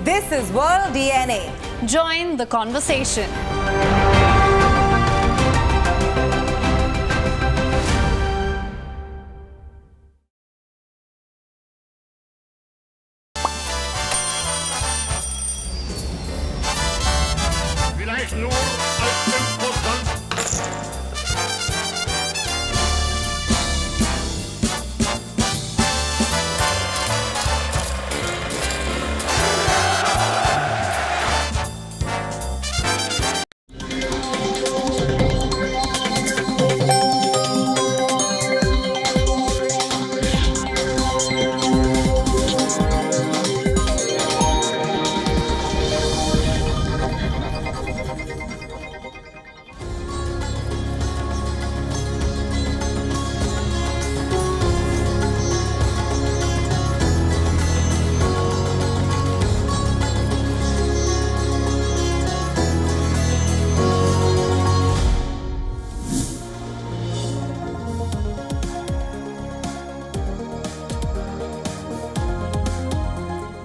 This is World DNA. Join the conversation. Vielleicht nur als 5%.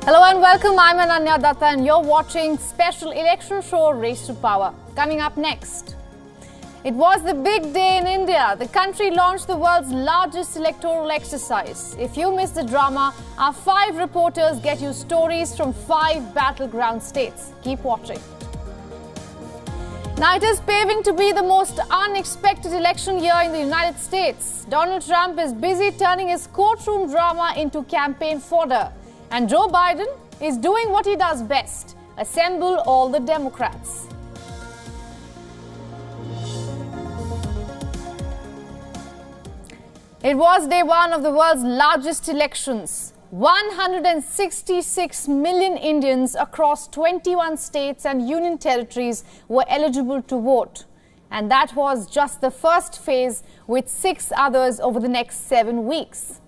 Hello and welcome, I'm Ananya Datta and you're watching special election show Race to Power. Coming up next. It was the big day in India. The country launched the world's largest electoral exercise. If you missed the drama, our 5 reporters get you stories from 5 battleground states. Keep watching. Now it is paving to be the most unexpected election year in the United States. Donald Trump is busy turning his courtroom drama into campaign fodder. And Joe Biden is doing what he does best, assemble all the Democrats. It was day one of the world's largest elections. 166 million Indians across 21 states and union territories were eligible to vote. And that was just the first phase, with 6 others over the next 7 weeks.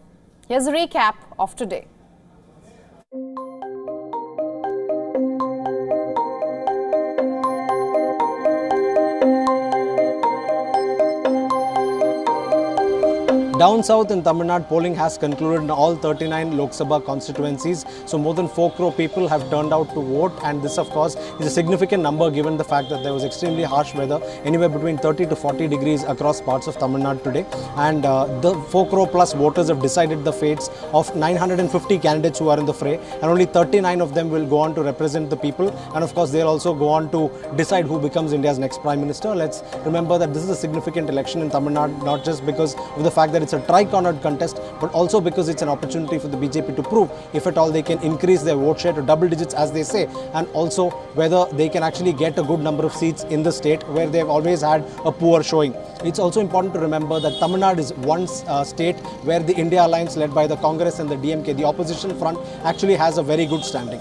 Here's a recap of today. Down south in Tamil Nadu, polling has concluded in all 39 Lok Sabha constituencies. So more than 4 crore people have turned out to vote, and this of course is a significant number given the fact that there was extremely harsh weather, anywhere between 30 to 40 degrees across parts of Tamil Nadu today. And the 4 crore plus voters have decided the fates of 950 candidates who are in the fray, and only 39 of them will go on to represent the people. And of course they'll also go on to decide who becomes India's next Prime Minister. Let's remember that this is a significant election in Tamil Nadu, not just because of the fact that it's a tri-cornered contest, but also because it's an opportunity for the BJP to prove if at all they can increase their vote share to double digits, as they say, and also whether they can actually get a good number of seats in the state where they've always had a poor showing. It's also important to remember that Tamil Nadu is one state where the India Alliance, led by the Congress and the DMK, the opposition front, actually has a very good standing.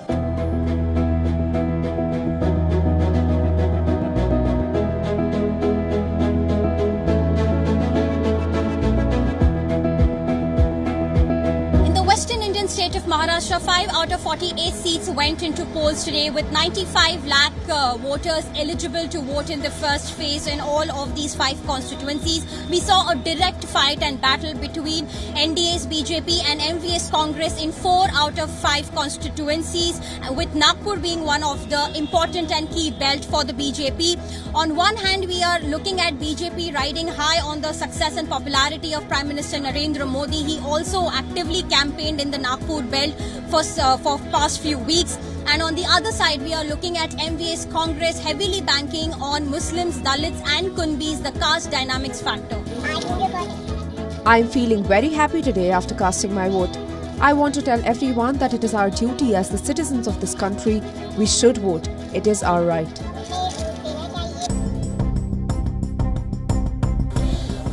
State of Maharashtra, 5 out of 48 seats went into polls today, with 95 lakh voters eligible to vote in the first phase in all of these 5 constituencies. We saw a direct fight and battle between NDA's BJP and MVS Congress in 4 out of 5 constituencies, with Nagpur being one of the important and key belt for the BJP. On one hand, we are looking at BJP riding high on the success and popularity of Prime Minister Narendra Modi. He also actively campaigned in the Nagpur belt for past few weeks. And on the other side, we are looking at MVS Congress heavily banking on Muslims, Dalits and Kunbis, the caste dynamics factor. I'm feeling very happy today after casting my vote. I want to tell everyone that it is our duty as the citizens of this country. We should vote. It is our right.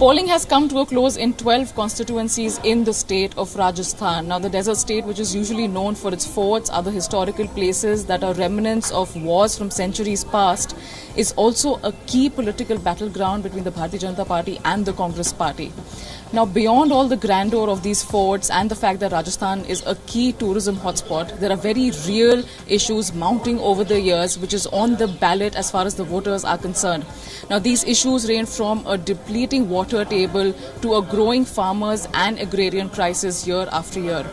Polling has come to a close in 12 constituencies in the state of Rajasthan. Now, the desert state, which is usually known for its forts, other historical places that are remnants of wars from centuries past, is also a key political battleground between the Bharatiya Janata Party and the Congress Party. Now, beyond all the grandeur of these forts and the fact that Rajasthan is a key tourism hotspot, there are very real issues mounting over the years, which is on the ballot as far as the voters are concerned. Now, these issues range from a depleting water table to a growing farmers and agrarian crisis year after year.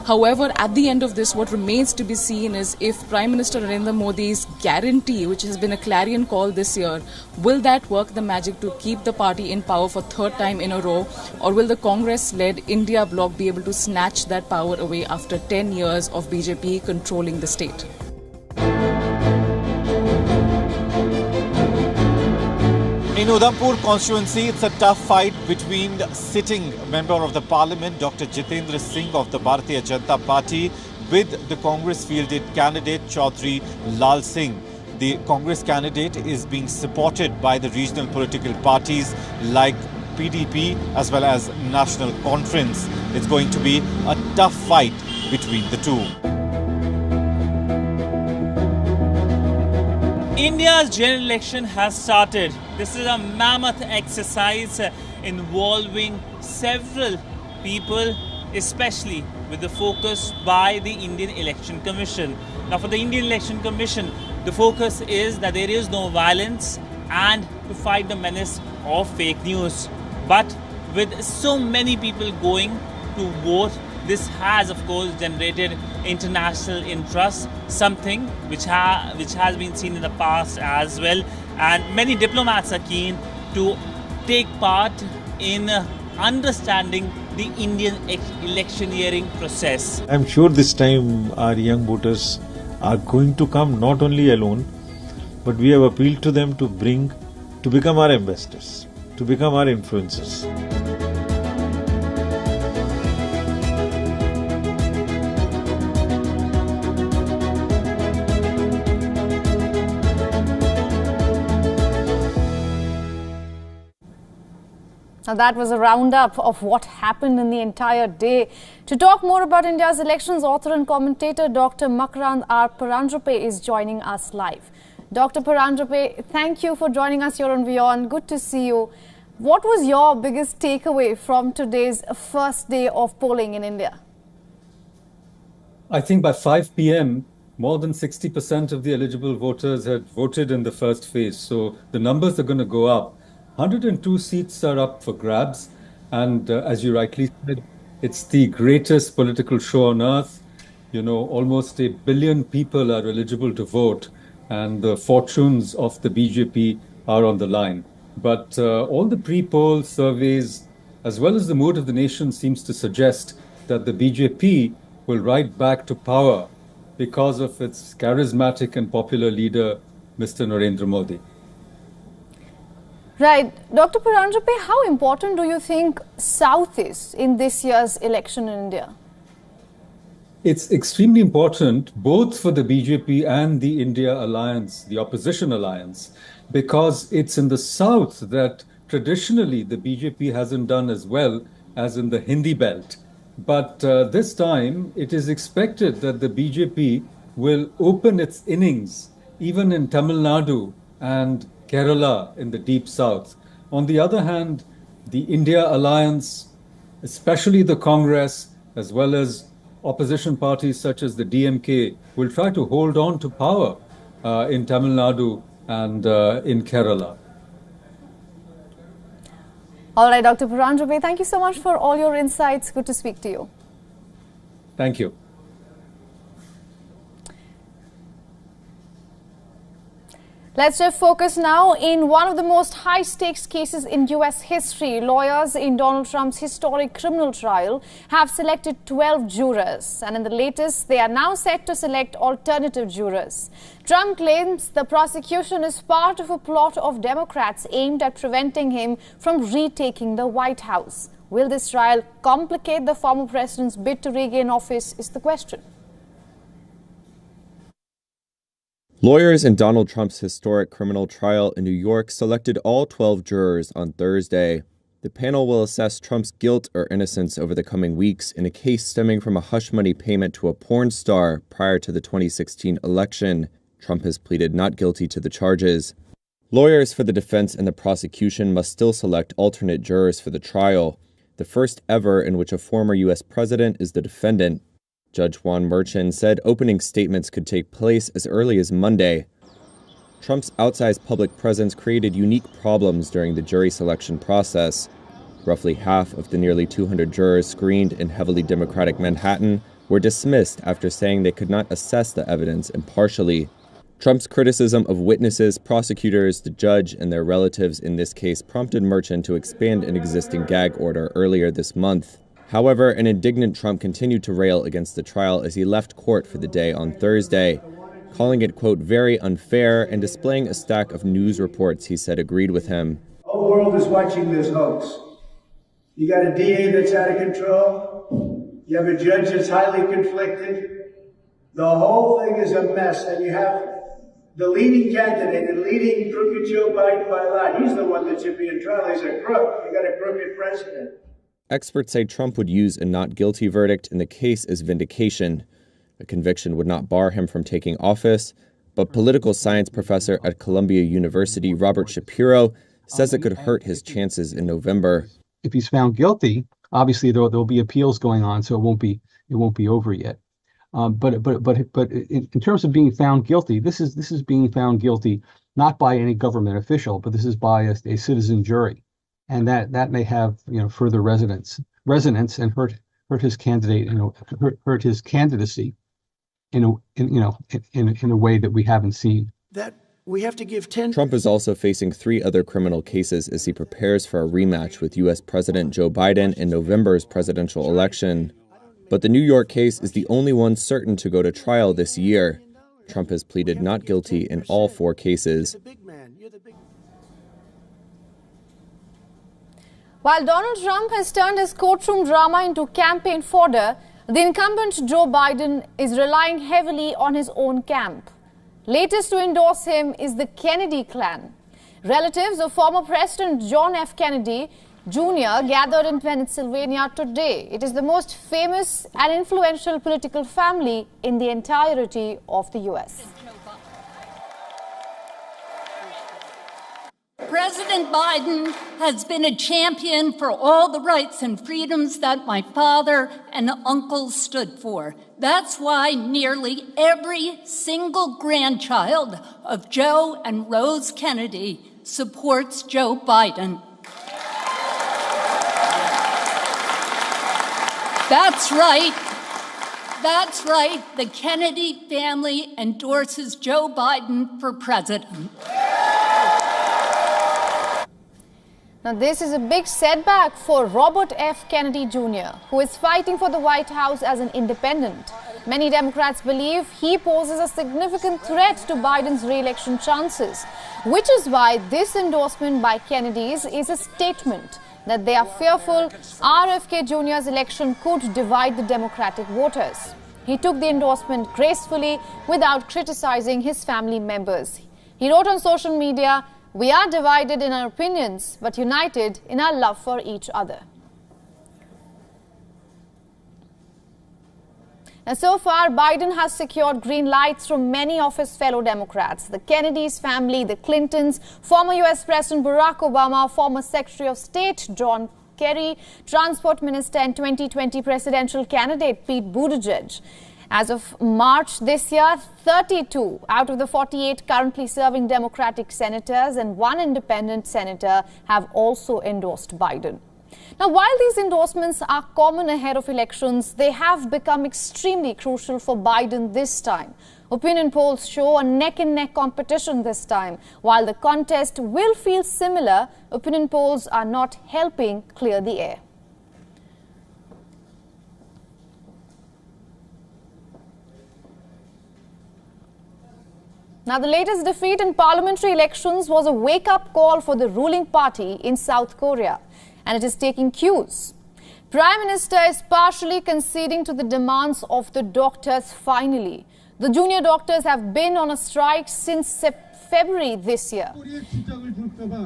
However, at the end of this, what remains to be seen is if Prime Minister Narendra Modi's guarantee, which has been a clarion call this year, will that work the magic to keep the party in power for third time in a row, or will the Congress-led India bloc be able to snatch that power away after 10 years of BJP controlling the state? In Udhampur constituency, it's a tough fight between sitting member of the parliament, Dr. Jitendra Singh of the Bharatiya Janata Party, with the Congress fielded candidate Chaudhry Lal Singh. The Congress candidate is being supported by the regional political parties like PDP as well as National Conference. It's going to be a tough fight between the two. India's general election has started. This is a mammoth exercise involving several people, especially with the focus by the Indian Election Commission. Now, for the Indian Election Commission, the focus is that there is no violence and to fight the menace of fake news. But with so many people going to vote, this has, of course, generated international interest, something which has been seen in the past as well. And many diplomats are keen to take part in understanding the Indian electioneering process. I'm sure this time our young voters are going to come not only alone, but we have appealed to them to become our ambassadors, to become our influencers. Now that was a roundup of what happened in the entire day. To talk more about India's elections, author and commentator Dr. Makarand R. Paranjope is joining us live. Dr. Paranjope, thank you for joining us here on WION. Good to see you. What was your biggest takeaway from today's first day of polling in India? I think by 5 p.m., more than 60% of the eligible voters had voted in the first phase. So the numbers are going to go up. 102 seats are up for grabs. And as you rightly said, it's the greatest political show on earth. You know, almost 1 billion people are eligible to vote. And the fortunes of the BJP are on the line. But all the pre-poll surveys, as well as the mood of the nation, seems to suggest that the BJP will ride back to power because of its charismatic and popular leader, Mr. Narendra Modi. Right. Dr. Paranjope, how important do you think South is in this year's election in India? It's extremely important both for the BJP and the India alliance, the opposition alliance, because it's in the South that traditionally the BJP hasn't done as well as in the Hindi belt. But this time it is expected that the BJP will open its innings even in Tamil Nadu and Kerala in the deep south. On the other hand, the India alliance, especially the Congress, as well as opposition parties such as the DMK, will try to hold on to power in Tamil Nadu and in Kerala. All right, Dr. Paranjope, thank you so much for all your insights. Good to speak to you. Thank you. Let's shift focus now. In one of the most high-stakes cases in U.S. history, lawyers in Donald Trump's historic criminal trial have selected 12 jurors. And in the latest, they are now set to select alternative jurors. Trump claims the prosecution is part of a plot of Democrats aimed at preventing him from retaking the White House. Will this trial complicate the former president's bid to regain office is the question. Lawyers in Donald Trump's historic criminal trial in New York selected all 12 jurors on Thursday. The panel will assess Trump's guilt or innocence over the coming weeks in a case stemming from a hush money payment to a porn star prior to the 2016 election. Trump has pleaded not guilty to the charges. Lawyers for the defense and the prosecution must still select alternate jurors for the trial, the first ever in which a former U.S. president is the defendant. Judge Juan Merchan said opening statements could take place as early as Monday. Trump's outsized public presence created unique problems during the jury selection process. Roughly half of the nearly 200 jurors screened in heavily Democratic Manhattan were dismissed after saying they could not assess the evidence impartially. Trump's criticism of witnesses, prosecutors, the judge, and their relatives in this case prompted Merchant to expand an existing gag order earlier this month. However, an indignant Trump continued to rail against the trial as he left court for the day on Thursday, calling it, quote, very unfair and displaying a stack of news reports he said agreed with him. The whole world is watching this hoax. You got a DA that's out of control. You have a judge that's highly conflicted. The whole thing is a mess, and you have the leading candidate and leading crooked Joe Biden by a lot. He's the one that should be in trial. He's a crook. You got a crooked president. Experts say Trump would use a not guilty verdict in the case as vindication. A conviction would not bar him from taking office, but political science professor at Columbia University, Robert Shapiro, says it could hurt his chances in November. If he's found guilty, obviously there'll be appeals going on, so it won't be over yet. But in terms of being found guilty, this is being found guilty not by any government official, but this is by a citizen jury, and that may have further resonance and hurt his candidate hurt his candidacy in a way that we haven't seen. That we have to give 10. Trump is also facing 3 other criminal cases as he prepares for a rematch with U.S. President Joe Biden in November's presidential election. But the New York case is the only one certain to go to trial this year. Trump has pleaded not guilty in all 4 cases. While Donald Trump has turned his courtroom drama into campaign fodder, the incumbent Joe Biden is relying heavily on his own camp. Latest to endorse him is the Kennedy clan. Relatives of former President John F. Kennedy Jr. gathered in Pennsylvania today. It is the most famous and influential political family in the entirety of the U.S. President Biden has been a champion for all the rights and freedoms that my father and uncles stood for. That's why nearly every single grandchild of Joe and Rose Kennedy supports Joe Biden. That's right. That's right. The Kennedy family endorses Joe Biden for president. Now, this is a big setback for Robert F. Kennedy Jr., who is fighting for the White House as an independent. Many Democrats believe he poses a significant threat to Biden's re-election chances, which is why this endorsement by Kennedys is a statement that they are fearful RFK Jr.'s election could divide the Democratic voters. He took the endorsement gracefully without criticizing his family members. He wrote on social media, "We are divided in our opinions, but united in our love for each other." And so far, Biden has secured green lights from many of his fellow Democrats. The Kennedys family, the Clintons, former U.S. President Barack Obama, former Secretary of State John Kerry, Transport Minister and 2020 presidential candidate Pete Buttigieg. As of March this year, 32 out of the 48 currently serving Democratic senators and 1 independent senator have also endorsed Biden. Now, while these endorsements are common ahead of elections, they have become extremely crucial for Biden this time. Opinion polls show a neck-and-neck competition this time. While the contest will feel similar, opinion polls are not helping clear the air. Now, the latest defeat in parliamentary elections was a wake-up call for the ruling party in South Korea, and it is taking cues. Prime Minister is partially conceding to the demands of the doctors finally. The junior doctors have been on a strike since February this year.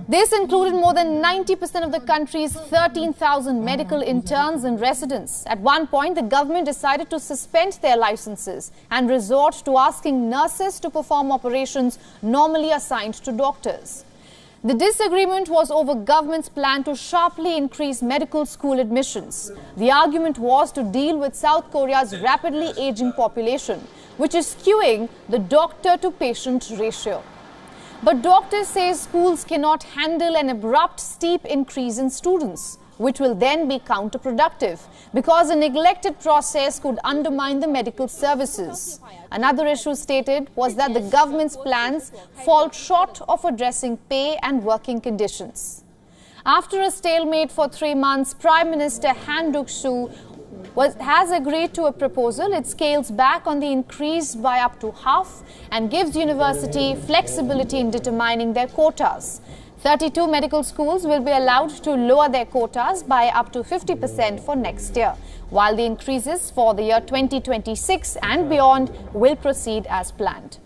This included more than 90% of the country's 13,000 medical interns and residents. At one point, the government decided to suspend their licenses and resort to asking nurses to perform operations normally assigned to doctors. The disagreement was over government's plan to sharply increase medical school admissions. The argument was to deal with South Korea's rapidly aging population, which is skewing the doctor-to-patient ratio. But doctors say schools cannot handle an abrupt, steep increase in students. which will then be counterproductive because a neglected process could undermine the medical services. Another issue stated was that the government's plans fall short of addressing pay and working conditions. After a stalemate for 3 months, Prime Minister Han Duck-soo has agreed to a proposal. It scales back on the increase by up to half and gives university flexibility in determining their quotas. 32 medical schools will be allowed to lower their quotas by up to 50% for next year, while the increases for the year 2026 and beyond will proceed as planned.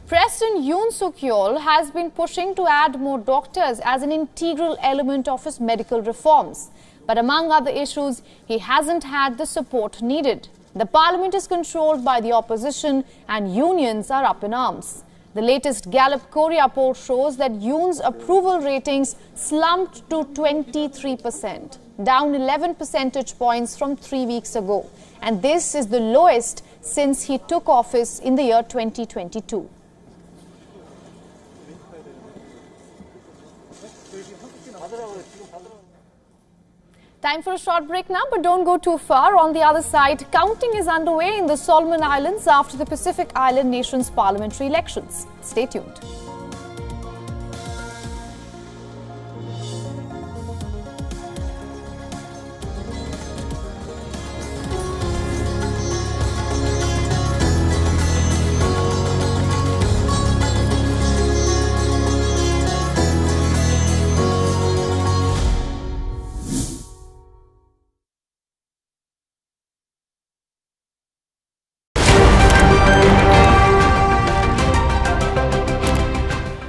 President Yoon Suk-yeol has been pushing to add more doctors as an integral element of his medical reforms. But among other issues, he hasn't had the support needed. The parliament is controlled by the opposition and unions are up in arms. The latest Gallup Korea poll shows that Yoon's approval ratings slumped to 23%, down 11 percentage points from 3 weeks ago. And this is the lowest since he took office in the year 2022. Time for a short break now, but don't go too far. On the other side, counting is underway in the Solomon Islands after the Pacific Island nation's parliamentary elections. Stay tuned.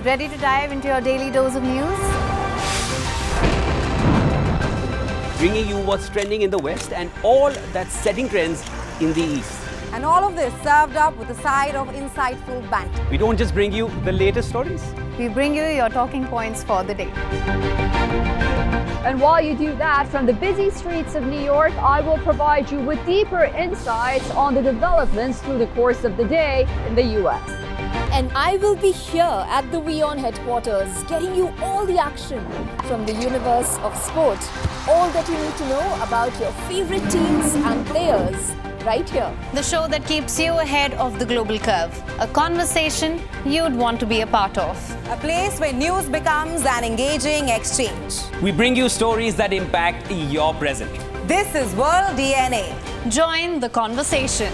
Ready to dive into your daily dose of news? Bringing you what's trending in the West and all that's setting trends in the East. And all of this served up with a side of insightful banter. We don't just bring you the latest stories. We bring you your talking points for the day. And while you do that, from the busy streets of New York, I will provide you with deeper insights on the developments through the course of the day in the U.S. And I will be here at the WION headquarters, getting you all the action from the universe of sport. All that you need to know about your favorite teams and players, right here. The show that keeps you ahead of the global curve. A conversation you'd want to be a part of. A place where news becomes an engaging exchange. We bring you stories that impact your present. This is World DNA. Join the conversation.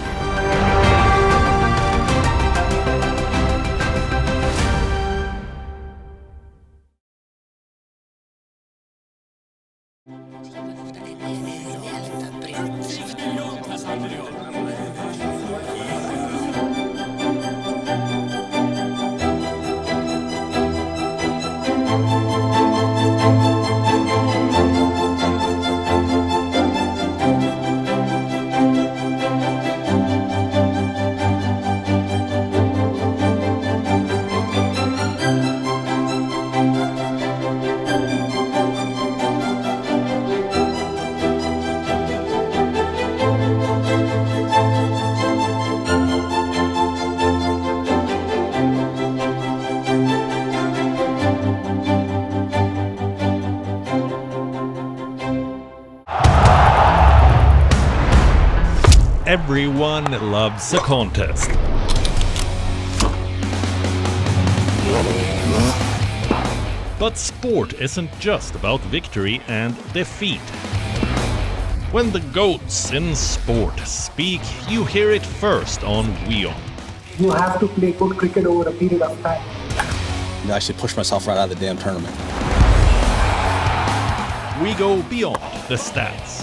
Everyone loves a contest. But sport isn't just about victory and defeat. When the GOATs in sport speak, you hear it first on WION. You have to play good cricket over a period of time. I should push myself right out of the damn tournament. We go beyond the stats.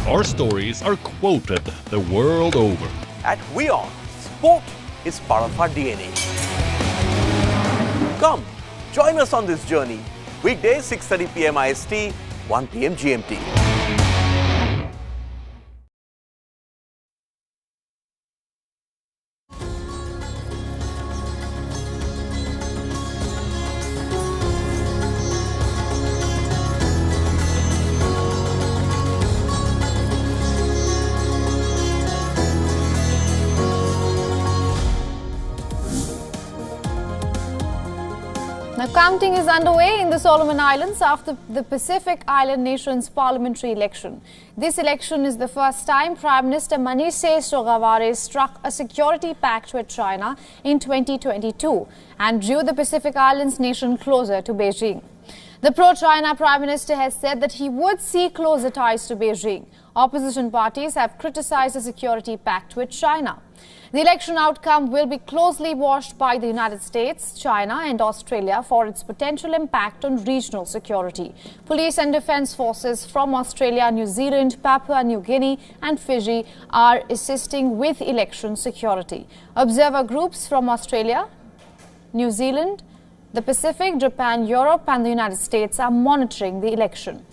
Our stories are quoted the world over. At WION, sport is part of our DNA. Come, join us on this journey. Weekdays 6:30 p.m. IST, 1 p.m. GMT. Now, counting is underway in the Solomon Islands after the Pacific Island nation's parliamentary election. This election is the first time Prime Minister Manasseh Sogavare struck a security pact with China in 2022 and drew the Pacific Islands nation closer to Beijing. The pro-China Prime Minister has said that he would see closer ties to Beijing. Opposition parties have criticized the security pact with China. The election outcome will be closely watched by the United States, China and Australia for its potential impact on regional security. Police and defense forces from Australia, New Zealand, Papua New Guinea and Fiji are assisting with election security. Observer groups from Australia, New Zealand, the Pacific, Japan, Europe and the United States are monitoring the election.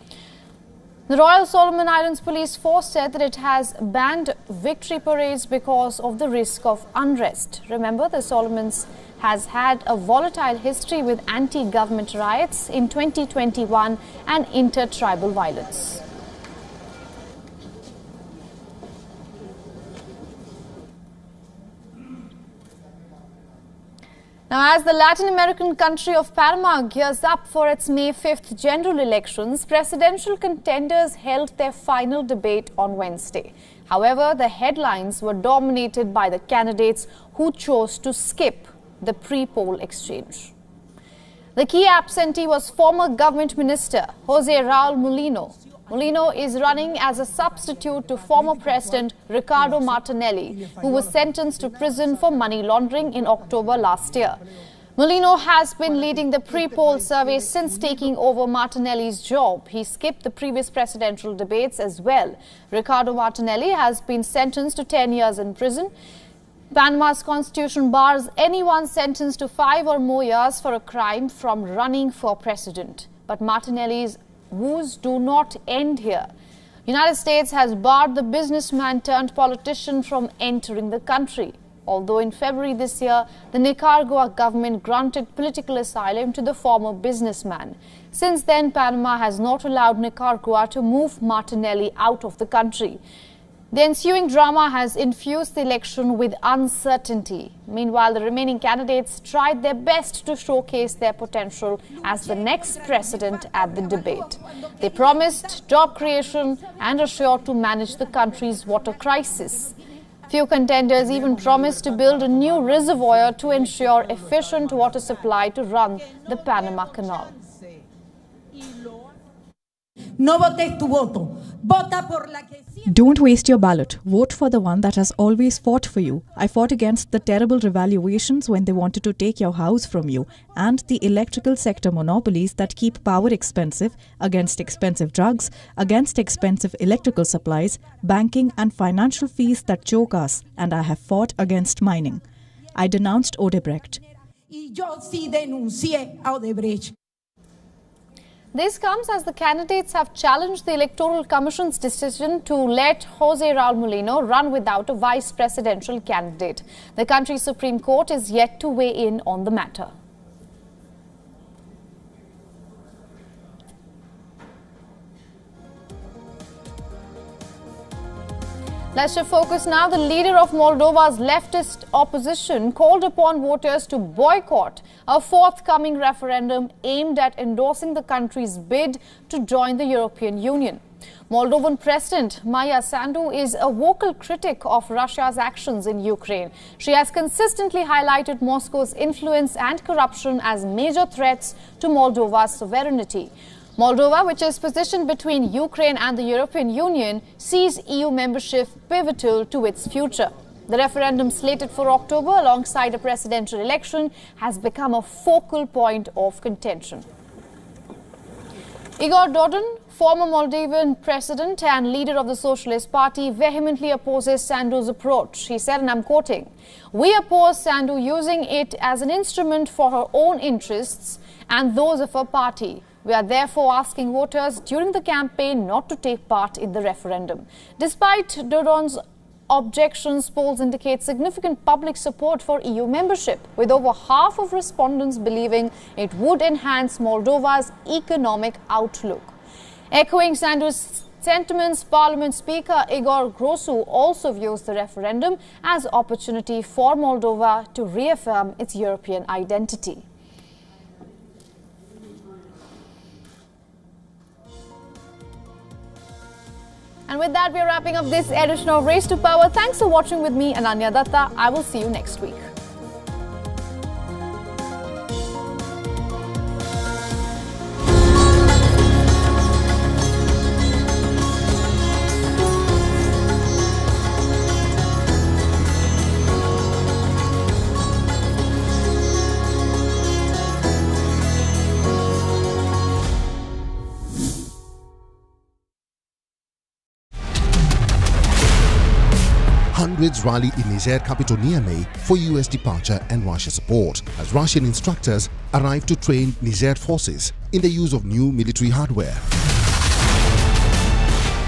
The Royal Solomon Islands Police Force said that it has banned victory parades because of the risk of unrest. Remember, the Solomons has had a volatile history with anti-government riots in 2021 and inter-tribal violence. Now, as the Latin American country of Panama gears up for its May 5th general elections, presidential contenders held their final debate on Wednesday. However, the headlines were dominated by the candidates who chose to skip the pre-poll exchange. The key absentee was former government minister Jose Raul Mulino. Mulino is running as a substitute to former President Ricardo Martinelli, who was sentenced to prison for money laundering in October last year. Mulino has been leading the pre-poll survey since taking over Martinelli's job. He skipped the previous presidential debates as well. Ricardo Martinelli has been sentenced to 10 years in prison. Panama's constitution bars anyone sentenced to 5 or more years for a crime from running for president. But Martinelli's woes do not end here. United States has barred the businessman turned politician from entering the country. Although in February this year, the Nicaragua government granted political asylum to the former businessman. Since then, Panama has not allowed Nicaragua to move Martinelli out of the country. The ensuing drama has infused the election with uncertainty. Meanwhile, the remaining candidates tried their best to showcase their potential as the next president at the debate. They promised job creation and assured to manage the country's water crisis. Few contenders even promised to build a new reservoir to ensure efficient water supply to run the Panama Canal. No votes tu voto. Vota por la que... Don't waste your ballot. Vote for the one that has always fought for you. I fought against the terrible revaluations when they wanted to take your house from you, and the electrical sector monopolies that keep power expensive, against expensive drugs, against expensive electrical supplies, banking and financial fees that choke us, and I have fought against mining. I denounced Odebrecht. Y yo sí denuncié a Odebrecht. This comes as the candidates have challenged the Electoral Commission's decision to let Jose Raul Mulino run without a vice presidential candidate. The country's Supreme Court is yet to weigh in on the matter. Let's shift focus now. The leader of Moldova's leftist opposition called upon voters to boycott a forthcoming referendum aimed at endorsing the country's bid to join the European Union. Moldovan President Maia Sandu is a vocal critic of Russia's actions in Ukraine. She has consistently highlighted Moscow's influence and corruption as major threats to Moldova's sovereignty. Moldova, which is positioned between Ukraine and the European Union, sees EU membership pivotal to its future. The referendum slated for October alongside a presidential election has become a focal point of contention. Igor Dodon, former Moldovan president and leader of the Socialist Party, vehemently opposes Sandu's approach. He said, and I'm quoting, "We oppose Sandu using it as an instrument for her own interests and those of her party. We are therefore asking voters during the campaign not to take part in the referendum." Despite Dodon's objections, polls indicate significant public support for EU membership, with over half of respondents believing it would enhance Moldova's economic outlook. Echoing Sandu's sentiments, Parliament Speaker Igor Grosu also views the referendum as an opportunity for Moldova to reaffirm its European identity. And with that, we're wrapping up this edition of Race to Power. Thanks for watching with me, Ananya Datta. I will see you next week. Hundreds rallied in Niger capital Niamey for US departure and Russia support as Russian instructors arrived to train Niger forces in the use of new military hardware.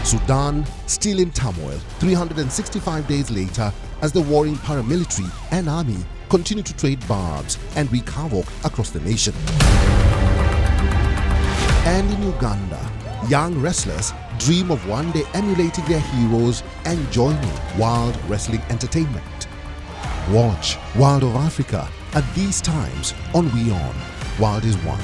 Sudan still in turmoil 365 days later as the warring paramilitary and army continue to trade barbs and wreak havoc across the nation. And in Uganda, young wrestlers dream of one day emulating their heroes and joining wild wrestling entertainment. Watch Wild of Africa at these times on WION. Wild is One.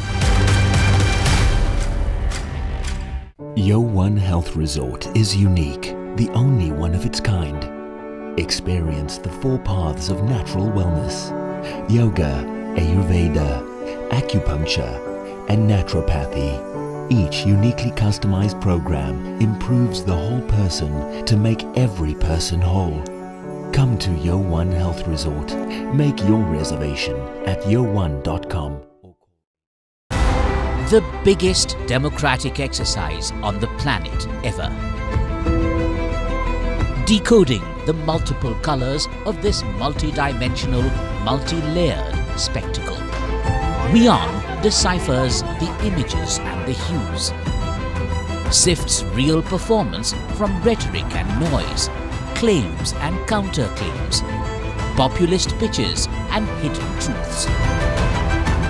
WION Health Resort is unique, the only one of its kind. Experience the 4 paths of natural wellness: yoga, Ayurveda, acupuncture, and naturopathy. Each uniquely customized program improves the whole person to make every person whole. Come to WION Health Resort. Make your reservation at yowon.com. The biggest democratic exercise on the planet ever. Decoding the multiple colors of this multi-dimensional, multi-layered spectacle. WION deciphers the images and the hues, sifts real performance from rhetoric and noise, claims and counterclaims, populist pitches and hidden truths,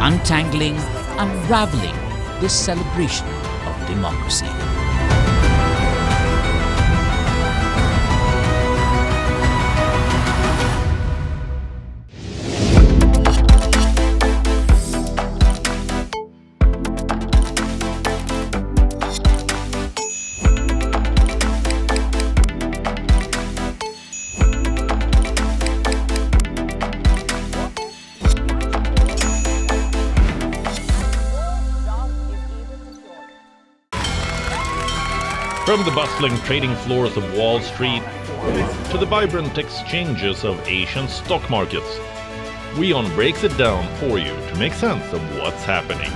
untangling, unraveling this celebration of democracy. From the bustling trading floors of Wall Street to the vibrant exchanges of Asian stock markets, WION breaks it down for you to make sense of what's happening.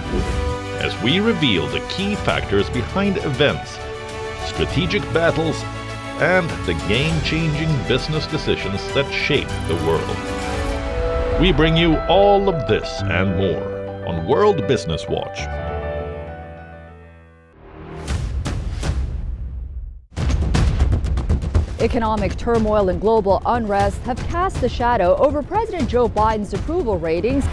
As we reveal the key factors behind events, strategic battles, and the game-changing business decisions that shape the world. We bring you all of this and more on World Business Watch. Economic turmoil and global unrest have cast a shadow over President Joe Biden's approval ratings.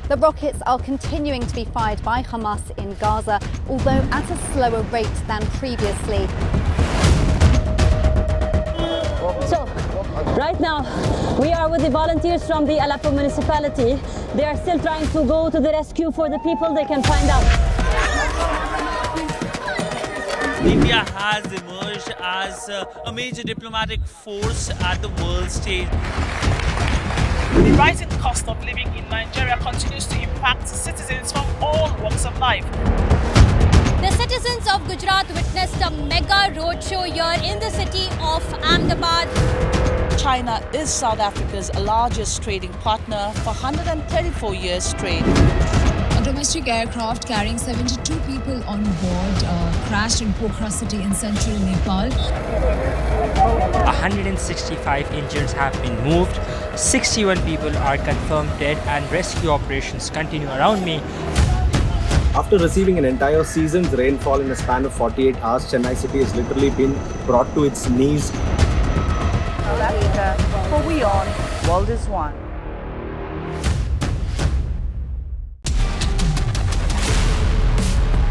The rockets are continuing to be fired by Hamas in Gaza, although at a slower rate than previously. So, right now, we are with the volunteers from the Aleppo municipality. They are still trying to go to the rescue for the people they can find out. India has emerged as a major diplomatic force at the world stage. The rising cost of living in Nigeria continues to impact citizens from all walks of life. The citizens of Gujarat witnessed a mega roadshow here in the city of Ahmedabad. China is South Africa's largest trading partner for 134 years straight. A domestic aircraft carrying 72 people on board crashed in Pokhara city in central Nepal. 165 injuries have been moved, 61 people are confirmed dead, and rescue operations continue around me. After receiving an entire season's rainfall in a span of 48 hours, Chennai city has literally been brought to its knees. South Africa, for WION, World is One.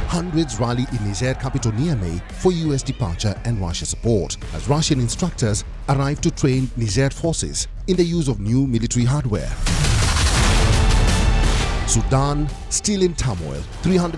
Hundreds rallied in Niger capital Niamey for US departure and Russia support as Russian instructors arrived to train Niger forces in the use of new military hardware. Sudan still in turmoil 365